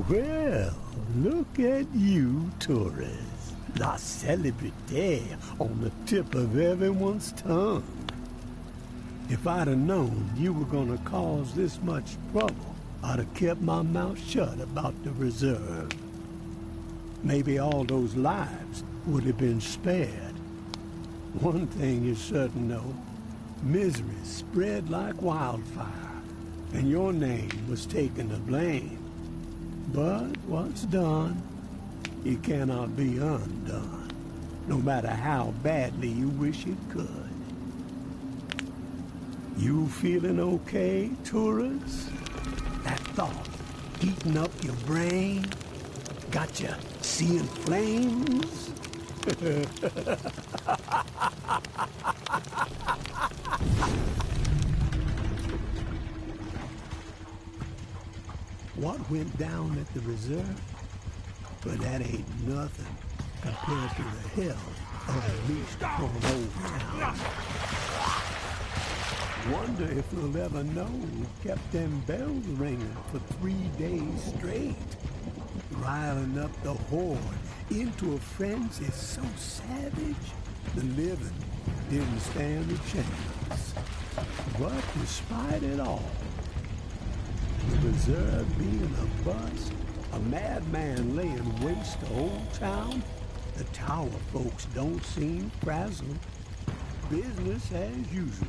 Well, look at you, tourists. La célébrité on the tip of everyone's tongue. If I'd have known you were gonna cause this much trouble, I'd have kept my mouth shut about the reserve. Maybe all those lives would have been spared. One thing is certain, though. Misery spread like wildfire, and your name was taken to blame. But what's done, it cannot be undone, no matter how badly you wish it could. You feeling okay, tourists? That thought heating up your brain? Got you seeing flames? What went down at the reserve? But that ain't nothing compared to the hell unleashed upon old town. Wonder if we'll ever know who kept them bells ringing for 3 days straight, riling up the horde into a frenzy so savage the living didn't stand a chance. But despite it all, the reserve being a bust, a madman laying waste to old town, the tower folks don't seem frazzled. Business as usual.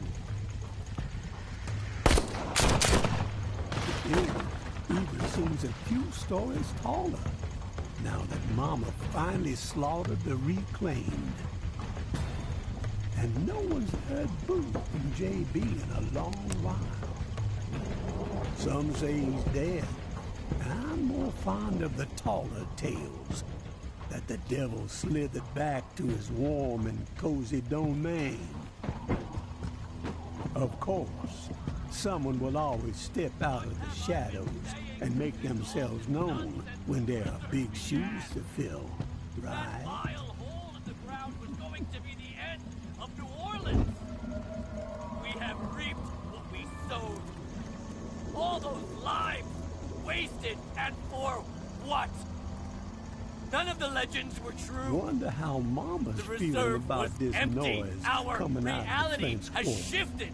The building even seems a few stories taller now that Mama finally slaughtered the reclaimed. And no one's heard boo from JB in a long while. Some say he's dead, and I'm more fond of the taller tales, that the devil slithered back to his warm and cozy domain. Of course, someone will always step out of the shadows and make themselves known when there are big shoes to fill, right? That vile hole in the ground was going to be the end of New Orleans. We have reaped what we sowed. All those lives wasted, and for what? None of the legends were true. Wonder how Mama's feeling about this noise Our coming out of the reality fence has court. shifted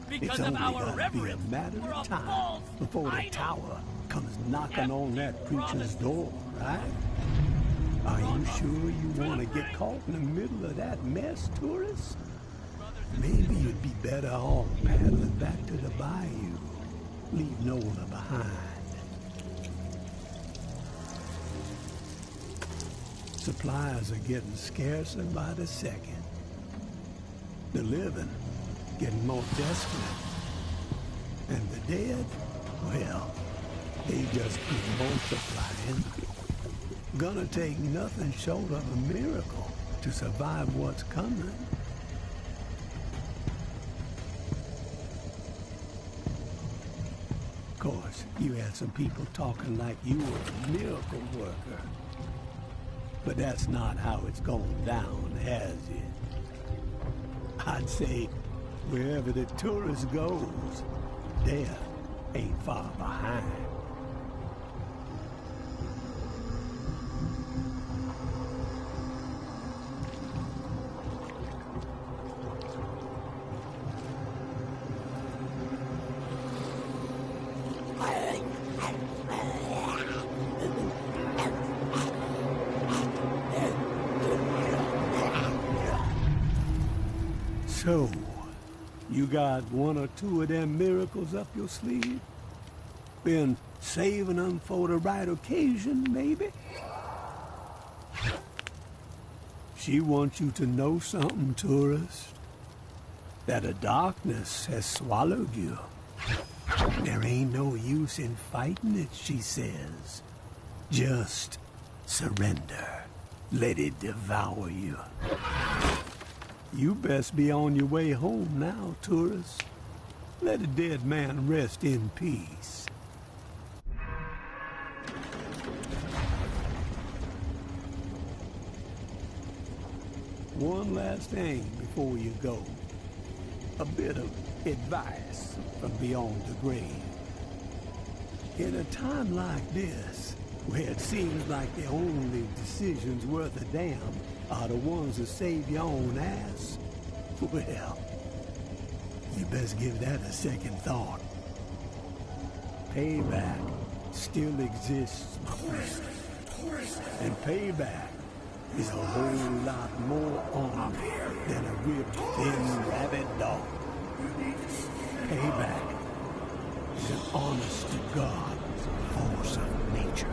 because It's of only our gotta reverence be a matter for of a time false before the idol. tower comes knocking Empty on that preacher's promises. door, right? Are you sure you want to get caught in the middle of that mess, tourists? Maybe you'd be better off paddling back to the bayou. Leave Nola behind. Supplies are getting scarcer by the second. The living getting more desperate. And the dead, well, they just keep multiplying. Gonna take nothing short of a miracle to survive what's coming. Of course, you had some people talking like you were a miracle worker. But that's not how it's going down, has it? I'd say wherever the tourist goes, death ain't far behind. So, you got one or two of them miracles up your sleeve? Been saving them for the right occasion, maybe? She wants you to know something, tourist. That the darkness has swallowed you. There ain't no use in fighting it, she says. Just surrender. Let it devour you. You best be on your way home now, tourist. Let a dead man rest in peace. One last thing before you go. A bit of advice from beyond the grave. In a time like this, Well, it seems like the only decisions worth a damn are the ones that save your own ass. Well, you best give that a second thought. Payback still exists, my friend. And payback is a whole lot more honor than a ripped, thin, rabid dog. Payback is an honest-to-God force of nature.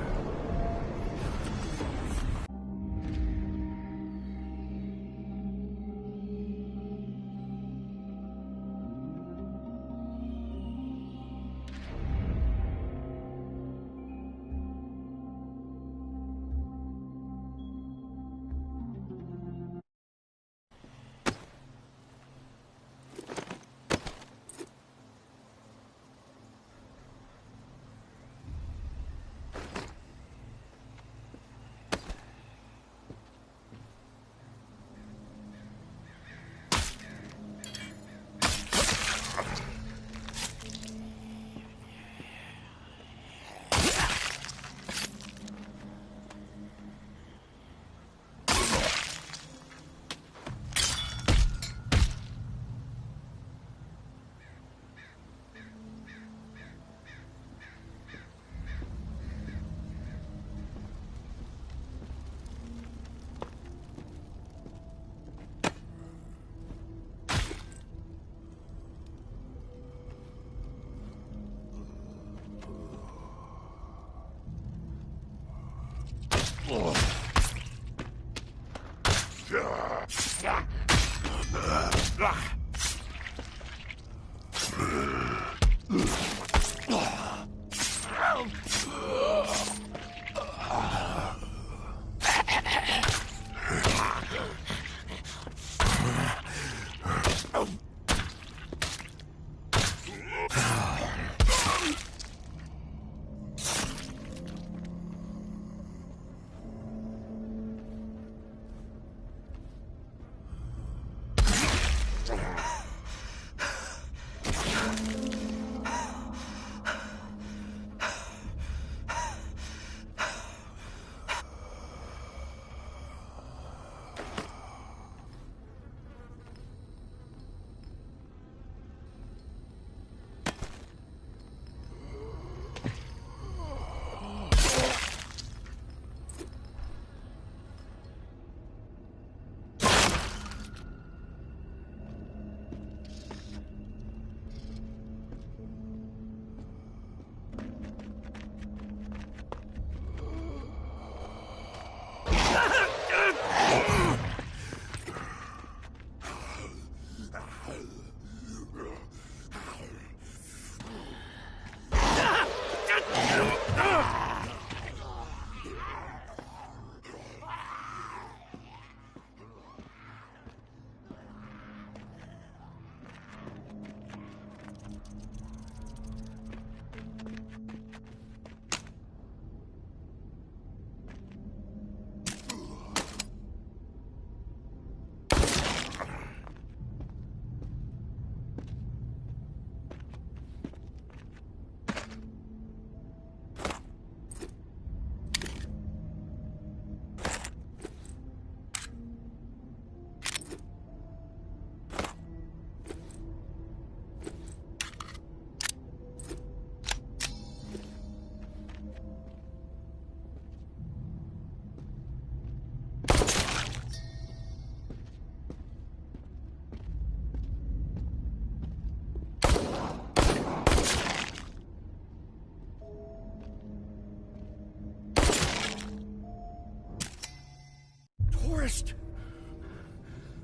Tourist!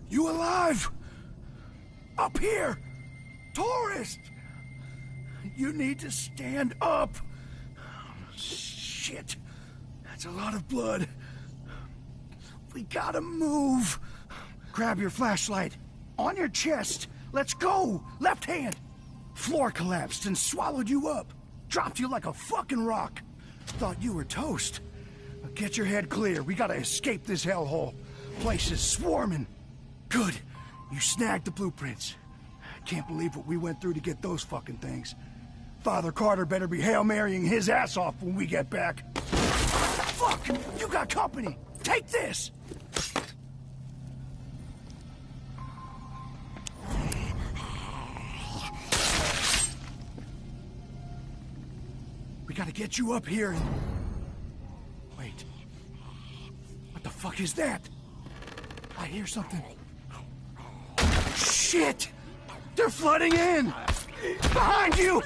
You alive? Up here! Tourist! You need to stand up! Shit! That's a lot of blood. We gotta move! Grab your flashlight. On your chest! Let's go! Left hand! Floor collapsed and swallowed you up. Dropped you like a fucking rock. Thought you were toast. Get your head clear. We gotta escape this hellhole. Place is swarming. Good. You snagged the blueprints. Can't believe what we went through to get those fucking things. Father Carter better be Hail Marying his ass off when we get back. Fuck! You got company! Take this! We gotta get you up here and... Wait. What the fuck is that? I hear something. Shit! They're flooding in! Behind you!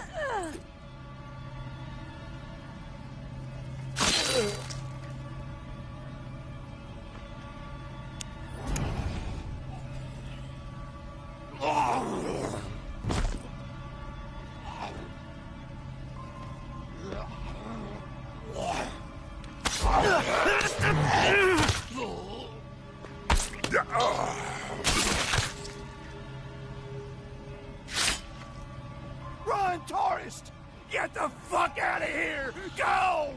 Run, tourist! Get the fuck out of here! Go!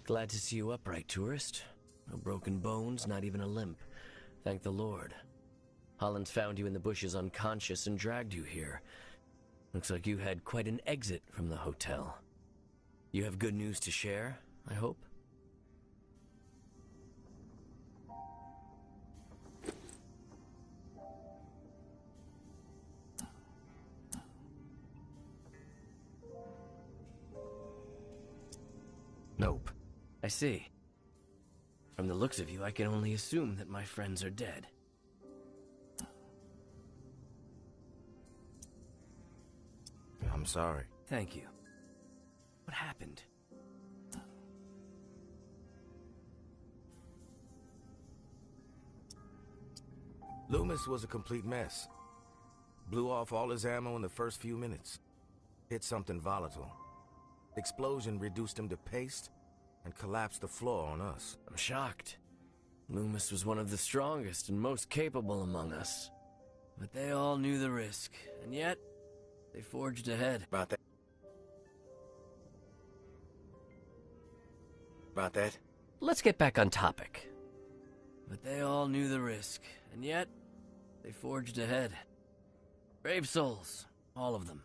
Glad to see you upright, tourist. No broken bones, not even a limp. Thank the Lord. Holland's found you in the bushes unconscious and dragged you here. Looks like you had quite an exit from the hotel. You have good news to share, I hope? Nope. I see. From the looks of you, I can only assume that my friends are dead. I'm sorry. Thank you. What happened? Loomis was a complete mess. Blew off all his ammo in the first few minutes. Hit something volatile. The explosion reduced him to paste and collapsed the floor on us. I'm shocked. Loomis was one of the strongest and most capable among us. But they all knew the risk, and yet they forged ahead. About that? Let's get back on topic. But they all knew the risk, and yet they forged ahead. Brave souls, all of them.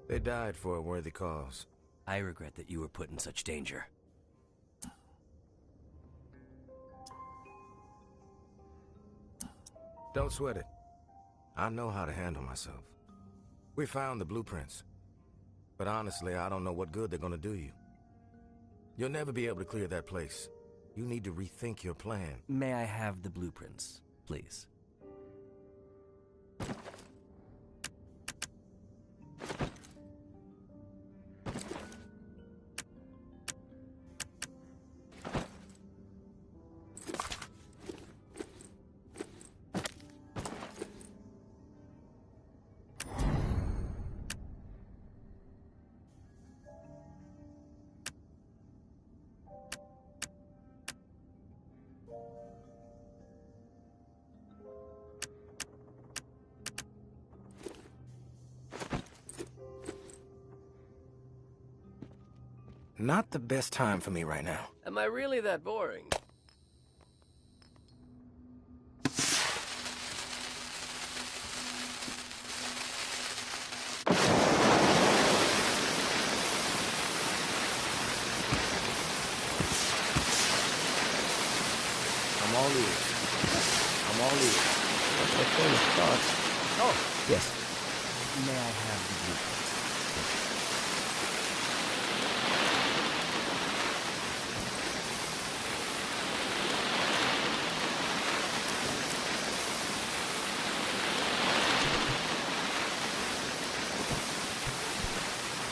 They died for a worthy cause. I regret that you were put in such danger. Don't sweat it. I know how to handle myself. We found the blueprints. But honestly, I don't know what good they're gonna do you. You'll never be able to clear that place. You need to rethink your plan. May I have the blueprints, please? Not the best time for me right now. Am I really that boring? I'm all ears. What famous thoughts? Oh, yes. May I have the blueprints?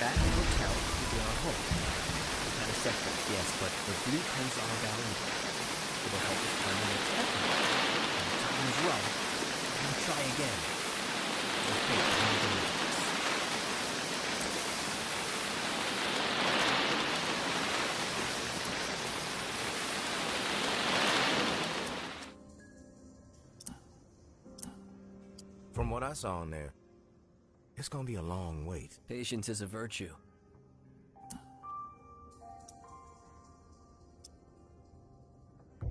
That hotel will be our home. We've had a setback, yes, but the blueprints are valuable. It will help us plan the next effort. When the time is right, we'll try again. Your fate will be yours. From what I saw in there, it's gonna be a long wait. Patience is a virtue.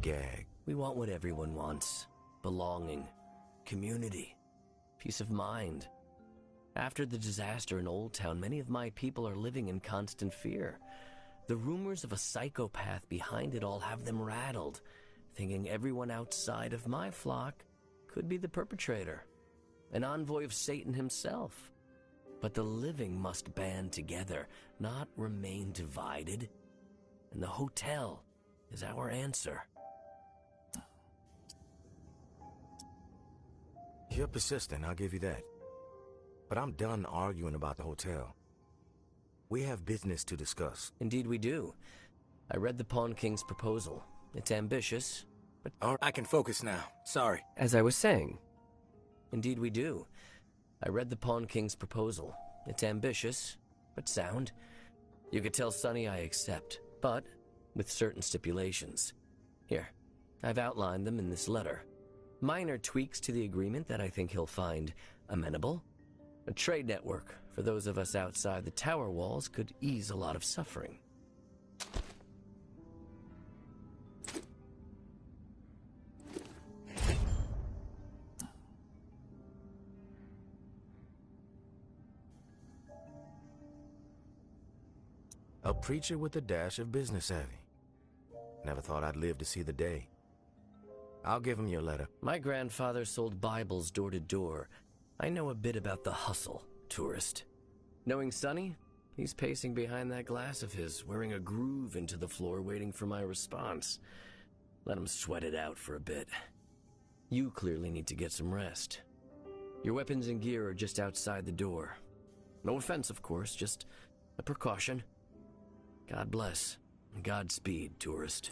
Gag. We want what everyone wants. Belonging. Community. Peace of mind. After the disaster in Old Town, many of my people are living in constant fear. The rumors of a psychopath behind it all have them rattled, thinking everyone outside of my flock could be the perpetrator, an envoy of Satan himself. But the living must band together, not remain divided. And the hotel is our answer. You're persistent, I'll give you that. But I'm done arguing about the hotel. We have business to discuss. Indeed we do. I read the Pawn King's proposal. It's ambitious, but... I can focus now. Sorry. As I was saying, indeed we do. I read the Pawn King's proposal. It's ambitious, but sound. You could tell Sonny I accept, but with certain stipulations. Here, I've outlined them in this letter. Minor tweaks to the agreement that I think he'll find amenable. A trade network for those of us outside the tower walls could ease a lot of suffering. A preacher with a dash of business savvy. Never thought I'd live to see the day. I'll give him your letter. My grandfather sold Bibles door to door. I know a bit about the hustle, tourist. Knowing Sonny, he's pacing behind that glass of his, wearing a groove into the floor, waiting for my response. Let him sweat it out for a bit. You clearly need to get some rest. Your weapons and gear are just outside the door. No offense, of course, just a precaution. God bless, and Godspeed, tourist.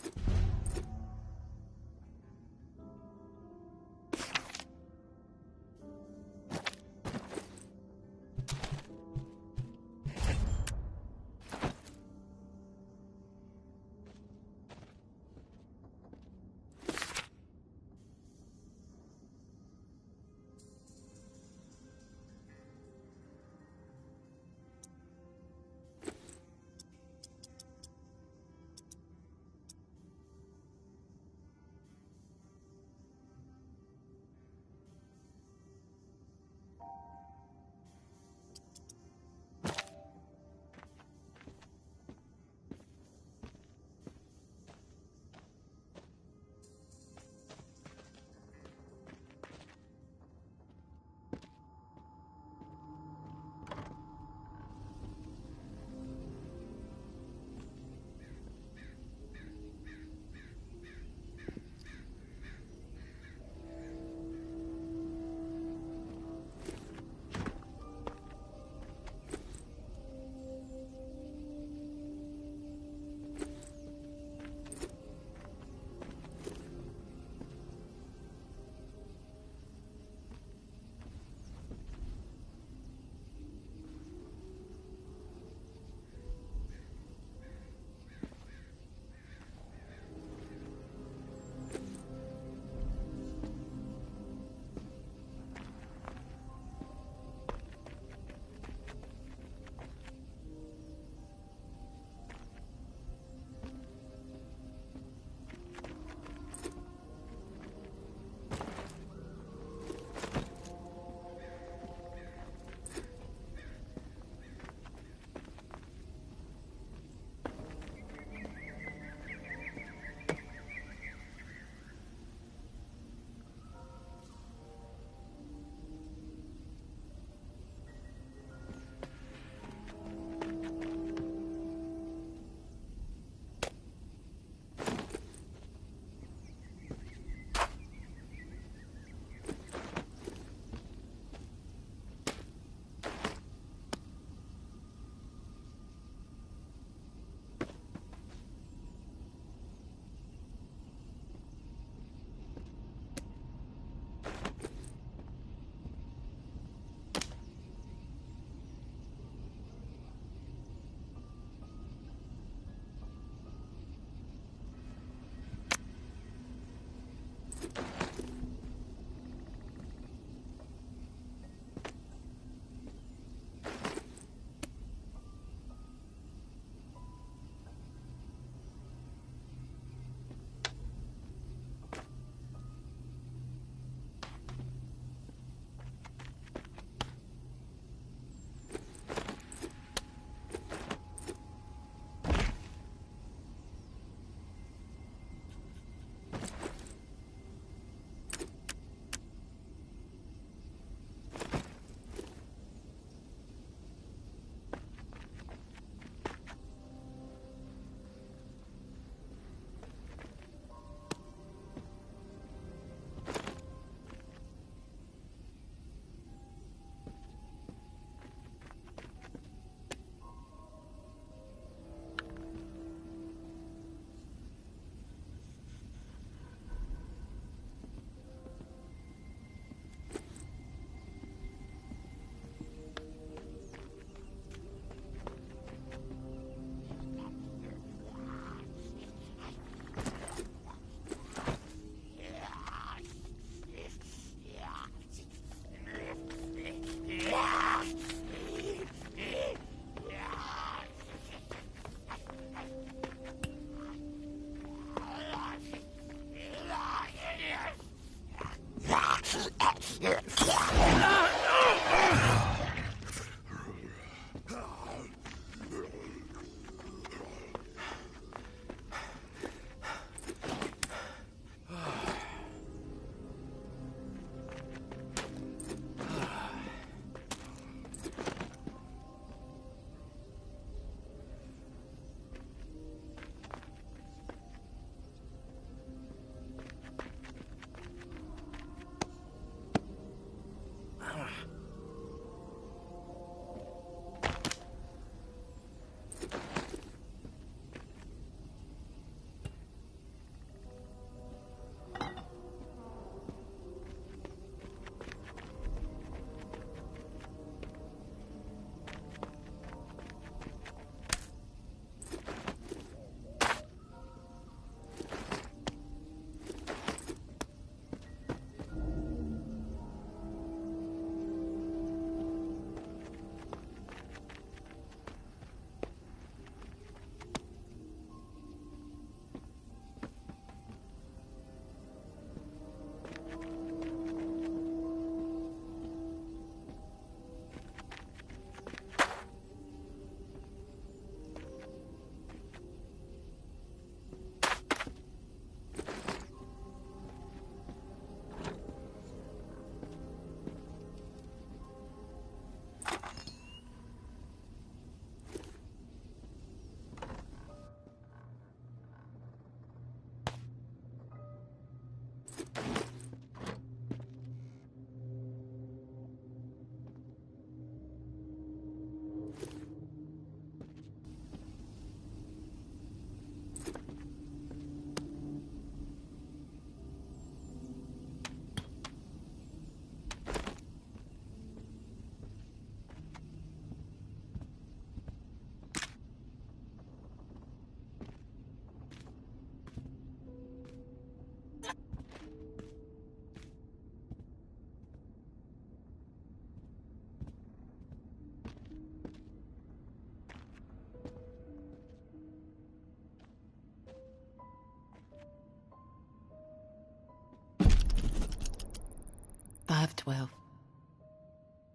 12.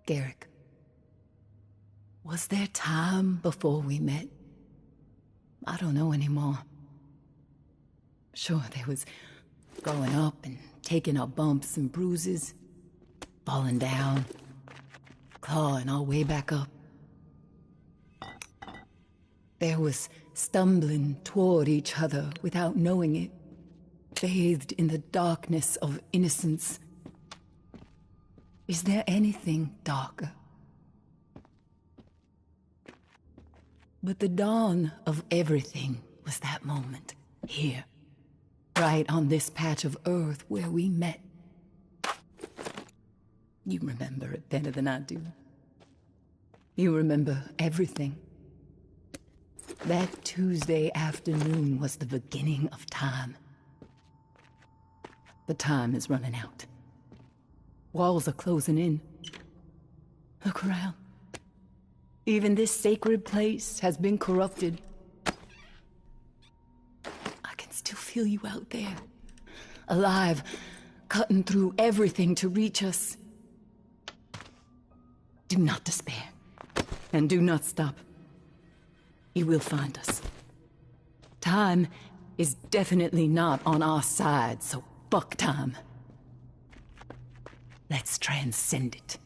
Garrick, was there time before we met? I don't know anymore. Sure, there was growing up and taking our bumps and bruises, falling down, clawing our way back up. There was stumbling toward each other without knowing it, bathed in the darkness of innocence. Is there anything darker? But the dawn of everything was that moment, here, right on this patch of earth where we met. You remember it better than I do. You remember everything. That Tuesday afternoon was the beginning of time. The time is running out. Walls are closing in. Look around. Even this sacred place has been corrupted. I can still feel you out there, alive, cutting through everything to reach us. Do not despair, and do not stop. You will find us. Time is definitely not on our side, so fuck time. Let's transcend it.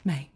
May.